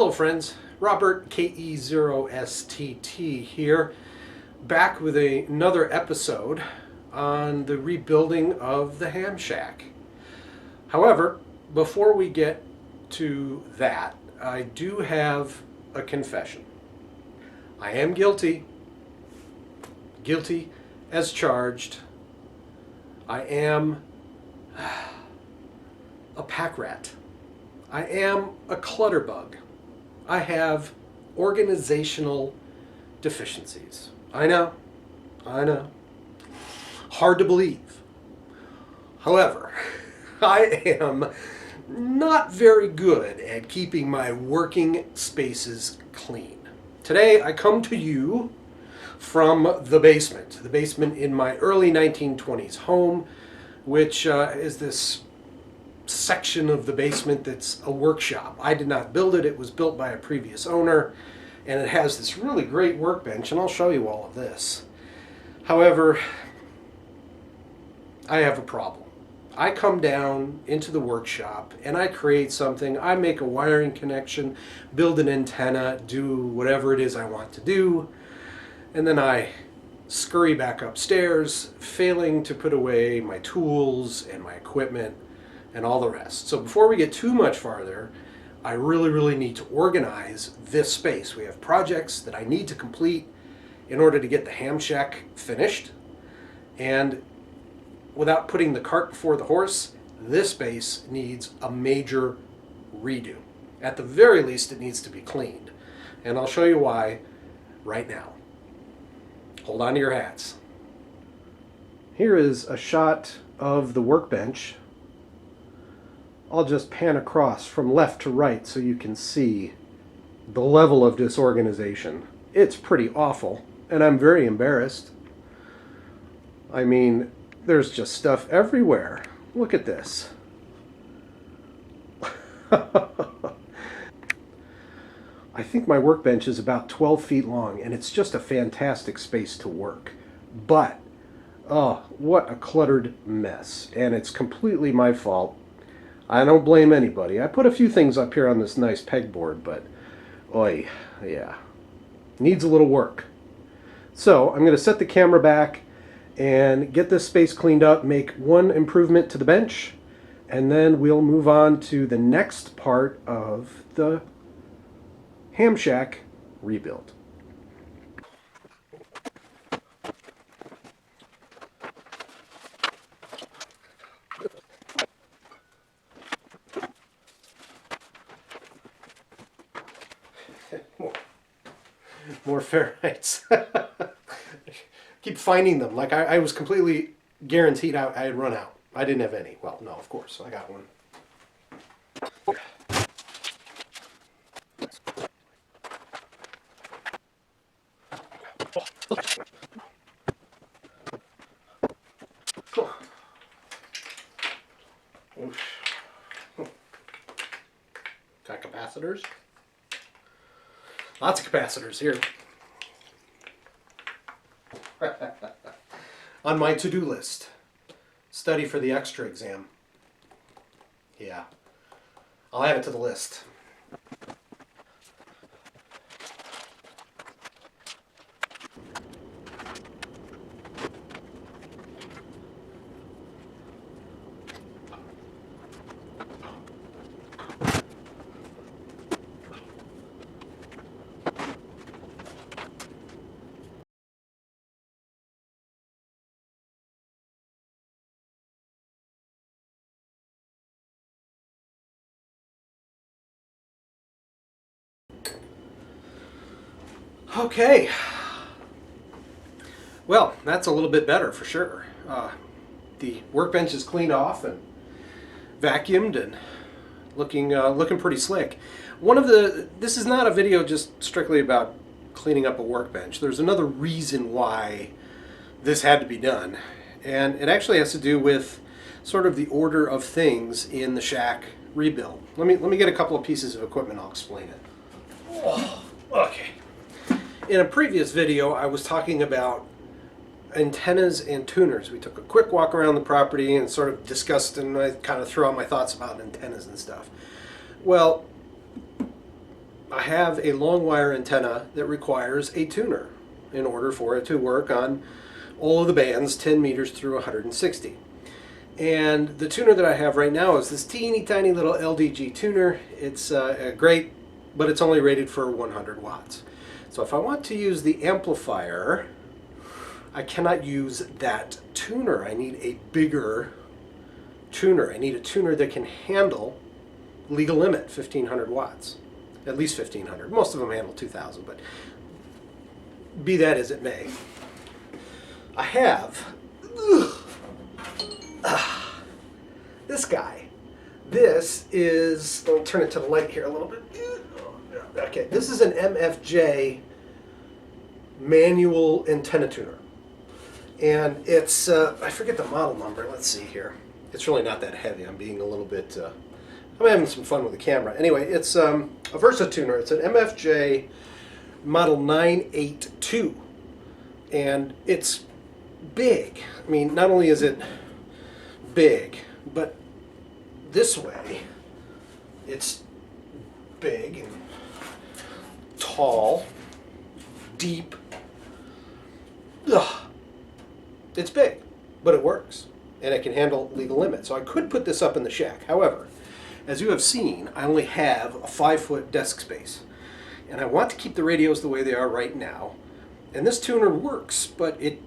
Hello friends, Robert KE0STT here, back with another episode on the rebuilding of the ham shack. However, before we get to that, I do have a confession. I am guilty as charged. I am a pack rat. I am a clutter-bug. I have organizational deficiencies. I know. Hard to believe. However, I am not very good at keeping my working spaces clean. Today I come to you from the basement in my early 1920s home, which is this section of the basement that's a workshop. I did not build it. It was built by a previous owner, and it has this really great workbench, and I'll show you all of this. However, I have a problem. I come down into the workshop and I create something. I make a wiring connection, build an antenna, do whatever it is I want to do, and then I scurry back upstairs, failing to put away my tools and my equipment and all the rest. So before we get too much farther, I really need to organize this space. We have projects that I need to complete in order to get the ham shack finished. And without putting the cart before the horse, this space needs a major redo. At the very least, it needs to be cleaned. And I'll show you why right now. Hold on to your hats. Here is a shot of the workbench. I'll just pan across from left to right so you can see the level of disorganization. It's pretty awful, and I'm very embarrassed. I mean, there's just stuff everywhere. Look at this. I think my workbench is about 12 feet long, and it's just a fantastic space to work. But, oh, what a cluttered mess. And it's completely my fault. I don't blame anybody. I put a few things up here on this nice pegboard, but, oi, yeah, needs a little work. So, I'm going to set the camera back and get this space cleaned up, make one improvement to the bench, and then we'll move on to the next part of the ham shack rebuild. More ferrites. Keep finding them. Like I was completely guaranteed I had run out. I didn't have any. Well, no, of course. I got one. Got capacitors. Lots of capacitors here. On my to-do list, study for the extra exam. Yeah, I'll add it to the list. Okay, well, that's a little bit better for sure. The workbench is cleaned off and vacuumed and looking pretty slick. This is not a video just strictly about cleaning up a workbench. There's another reason why this had to be done, and it actually has to do with sort of the order of things in the shack rebuild. Let me get a couple of pieces of equipment. I'll explain it. Oh, okay. In a previous video, I was talking about antennas and tuners. We took a quick walk around the property and sort of discussed, and I kind of threw out my thoughts about antennas and stuff. Well, I have a long wire antenna that requires a tuner in order for it to work on all of the bands 10 meters through 160. And the tuner that I have right now is this teeny tiny little LDG tuner. It's great, but it's only rated for 100 watts. So if I want to use the amplifier, I cannot use that tuner. I need a bigger tuner. I need a tuner that can handle legal limit, 1500 watts. At least 1500. Most of them handle 2000, but be that as it may. I have this guy. This is, I'll turn it to the light here a little bit. Okay, this is an MFJ manual antenna tuner. And it's, I forget the model number, let's see here. It's really not that heavy. I'm being a little bit, I'm having some fun with the camera. Anyway, it's a Versa tuner. It's an MFJ model 982. And it's big. I mean, not only is it big, but this way, it's big and tall, deep. Ugh. It's big, but it works, and it can handle legal limit. So I could put this up in the shack. However, as you have seen, I only have a 5-foot desk space, and I want to keep the radios the way they are right now. And this tuner works, but it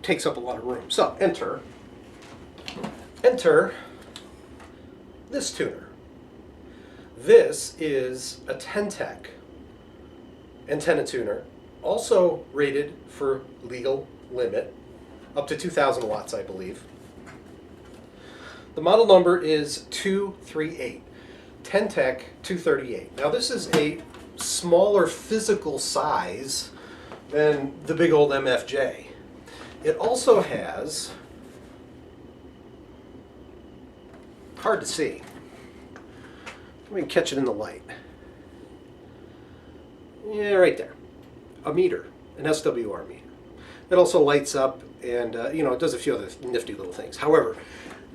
takes up a lot of room. So enter this tuner. This is a Ten-Tec antenna tuner, also rated for legal limit, up to 2000 watts, I believe. The model number is 238, Ten-Tec 238. Now this is a smaller physical size than the big old MFJ. It also has, hard to see, let me catch it in the light. Yeah, right there. A meter, an SWR meter. It also lights up and it does a few other nifty little things. However,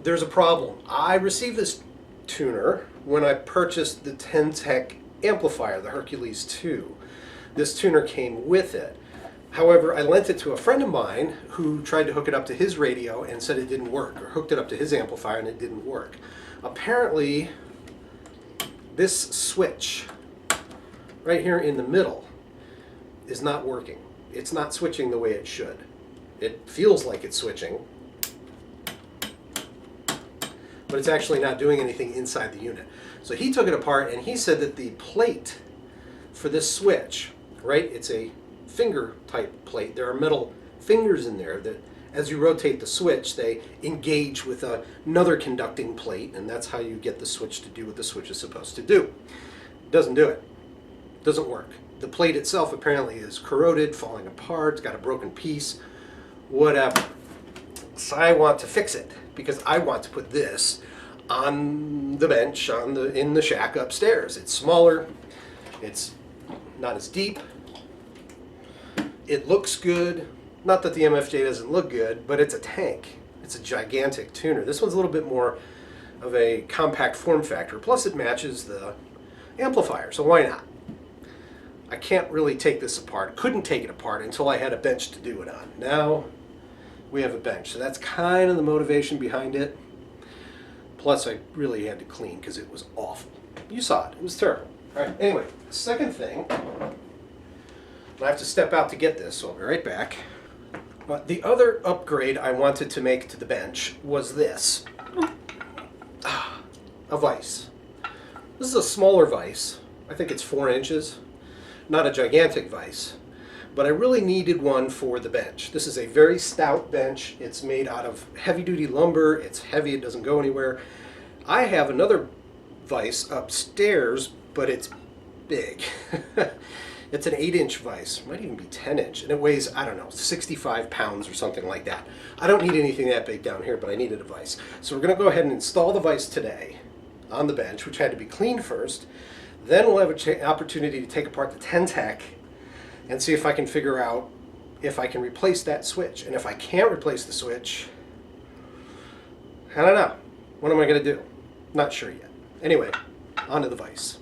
there's a problem. I received this tuner when I purchased the Ten-Tec amplifier, the Hercules 2. This tuner came with it. However, I lent it to a friend of mine who tried to hook it up to his radio and said it didn't work, or hooked it up to his amplifier and it didn't work. Apparently, this switch right here in the middle is not working. It's not switching the way it should. It feels like it's switching, but it's actually not doing anything inside the unit. So he took it apart and he said that the plate for this switch, right, it's a finger type plate. There are metal fingers in there that as you rotate the switch, they engage with another conducting plate, and that's how you get the switch to do what the switch is supposed to do. It doesn't do it. It doesn't work. The plate itself apparently is corroded, falling apart, it's got a broken piece, whatever. So I want to fix it because I want to put this on the bench in the shack upstairs. It's smaller, it's not as deep, it looks good. Not that the MFJ doesn't look good, but it's a tank. It's a gigantic tuner. This one's a little bit more of a compact form factor. Plus it matches the amplifier, so why not? I can't really take this apart. Couldn't take it apart until I had a bench to do it on. Now we have a bench, so that's kind of the motivation behind it. Plus I really had to clean because it was awful. You saw it. It was terrible. All right, anyway, the second thing, I have to step out to get this, so I'll be right back. But the other upgrade I wanted to make to the bench was this. A vise. This is a smaller vise. I think it's 4 inches. Not a gigantic vise. But I really needed one for the bench. This is a very stout bench. It's made out of heavy-duty lumber. It's heavy. It doesn't go anywhere. I have another vise upstairs, but it's big. It's an 8-inch vise, might even be 10-inch, and it weighs, I don't know, 65 pounds or something like that. I don't need anything that big down here, but I needed a vise. So we're going to go ahead and install the vise today on the bench, which had to be cleaned first. Then we'll have an opportunity to take apart the Ten-Tec and see if I can figure out if I can replace that switch. And if I can't replace the switch, I don't know. What am I going to do? Not sure yet. Anyway, onto the vise.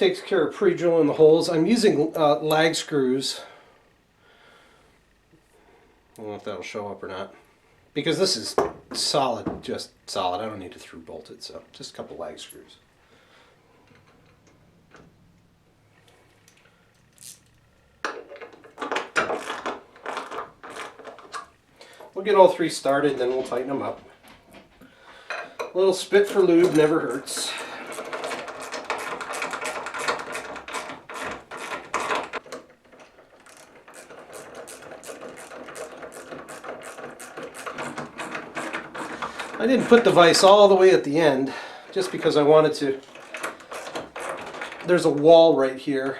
takes care of pre-drilling the holes. I'm using lag screws. I don't know if that'll show up or not. Because this is solid, just solid. I don't need to through bolt it, so just a couple lag screws. We'll get all three started, then we'll tighten them up. A little spit for lube never hurts. I didn't put the vise all the way at the end, just because I wanted to. There's a wall right here,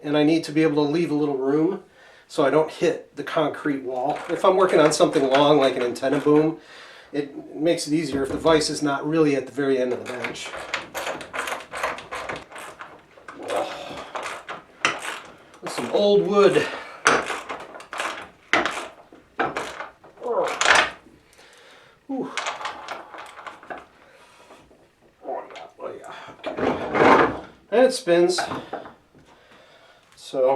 and I need to be able to leave a little room so I don't hit the concrete wall. If I'm working on something long like an antenna boom, it makes it easier if the vise is not really at the very end of the bench. With some old wood. Whew. Oh yeah. Okay. And it spins. So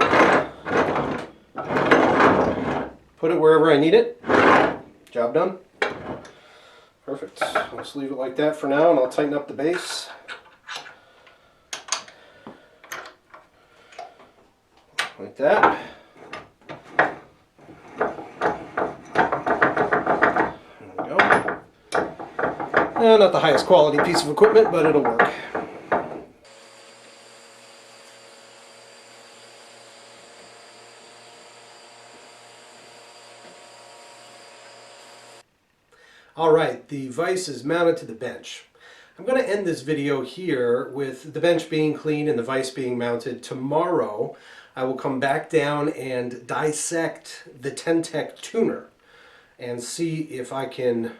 put it wherever I need it. Job done. Perfect. I'll just leave it like that for now, and I'll tighten up the base. Like that. There we go. Not the highest quality piece of equipment, but it'll work. Alright, the vise is mounted to the bench. I'm going to end this video here with the bench being clean and the vise being mounted. Tomorrow I will come back down and dissect the Ten-Tec tuner and see if I can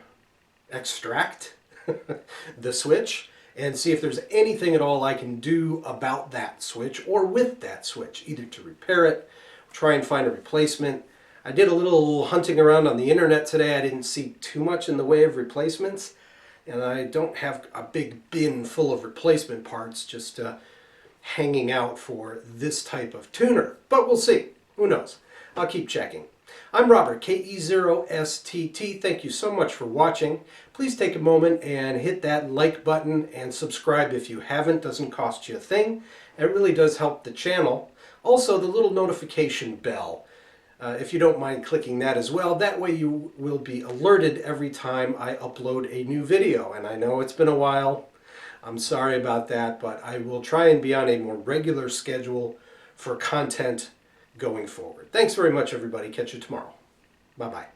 extract the switch and see if there's anything at all I can do about that switch or with that switch, either to repair it, try and find a replacement. I did a little hunting around on the internet today. I didn't see too much in the way of replacements, and I don't have a big bin full of replacement parts just hanging out for this type of tuner. But we'll see. Who knows? I'll keep checking. I'm Robert, KE0STT. Thank you so much for watching. Please take a moment and hit that like button and subscribe if you haven't. Doesn't cost you a thing. It really does help the channel. Also, the little notification bell. If you don't mind clicking that as well, that way you will be alerted every time I upload a new video. And I know it's been a while. I'm sorry about that, but I will try and be on a more regular schedule for content going forward. Thanks very much, everybody. Catch you tomorrow. Bye-bye.